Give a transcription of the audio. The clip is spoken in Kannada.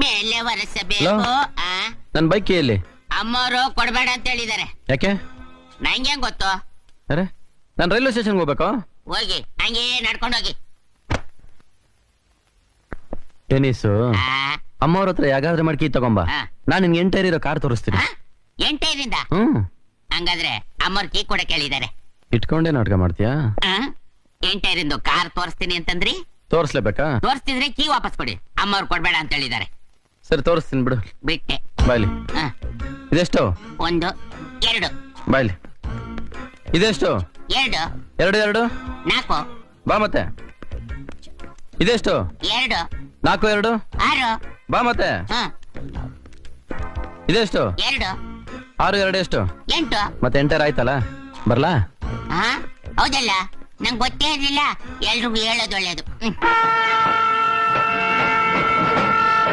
ಮೇಲೆ ಒರೆಸಬೇಕು. ನನ್ ಬೈಕ್ ಎಲ್ಲಿ? ಅಮ್ಮವರು ಕೊಡ್ಬೇಡ ಅಂತ ಹೇಳಿದಾರೆ. ಯಾಕೆ? ನಂಗೆ ಗೊತ್ತು. ಅರೆ ನಾನ್ ರೈಲ್ವೆ ಸ್ಟೇಷನ್ ಹೋಗ್ಬೇಕು. ಹೋಗಿ ಹಂಗೆ ನಡ್ಕೊಂಡೋಗಿ. ಟೆನಿಸು ಅಮ್ಮವ್ರ ಹತ್ರ ಯಾಗಾದ್ರೆ ಮಾಡ್ಕಿ ತಗೊಂಬ. ನಾನ್ ನಿನ್ಗೆ ಎಂಟೈರಿರೋ ಕಾರ್ ತೋರಿಸ್ತೀನಿ. ಎಂಟೈರಿಂದ? ಹಂಗಾದ್ರೆ ಅಮ್ಮವ್ರ ಕೀ ಕೂಡ ಕೇಳಿದ್ದಾರೆ. ಇಟ್ಕೊಂಡೇ ನಾಟಕ ಮಾಡ್ತೀಯಾ? ಎಂಟೈರಿಂದು ಕಾರ್ ತೋರಿಸ್ತೀನಿ ಅಂತಂದ್ರಿ. ತೋರಿಸ್ಲೇಬೇಕಾ? ತೋರಿಸ್ತಿದ್ರೆ ಕೀ ವಾಪಸ್ ಕೊಡಿ. ಅಮ್ಮವ್ರು ಕೊಡ್ಬೇಡ ಅಂತ ಹೇಳಿದ್ದಾರೆ. ಸರಿ ತೋರಿಸ್ತೀನಿ ಬಿಡು. ಬಿಟ್ಟೆ. ಬಾಯ್ಲಿ. ಇದೆಷ್ಟು? 1 2. ಬಾಯ್ಲಿ. ಇದೆಷ್ಟು? 2 2 2 4. ಬಾ ಮತ್ತೆ. ಇದೆಷ್ಟು? 2 4 2 6. ಬಾ ಮತ್ತೆ. ಇದೆಷ್ಟು? 2 6 2 ಎಷ್ಟು? 8. ಮತ್ತೆ ಎಂಟರ್ ಆಯ್ತಲ್ಲ, ಬರ್ಲಾ? ಹೌದಲ್ಲ, ನಂಗೆ ಗೊತ್ತೇ ಇರ್ಲಿಲ್ಲ. ಎಲ್ರಿಗೂ ಹೇಳೋದು ಒಳ್ಳೇದು.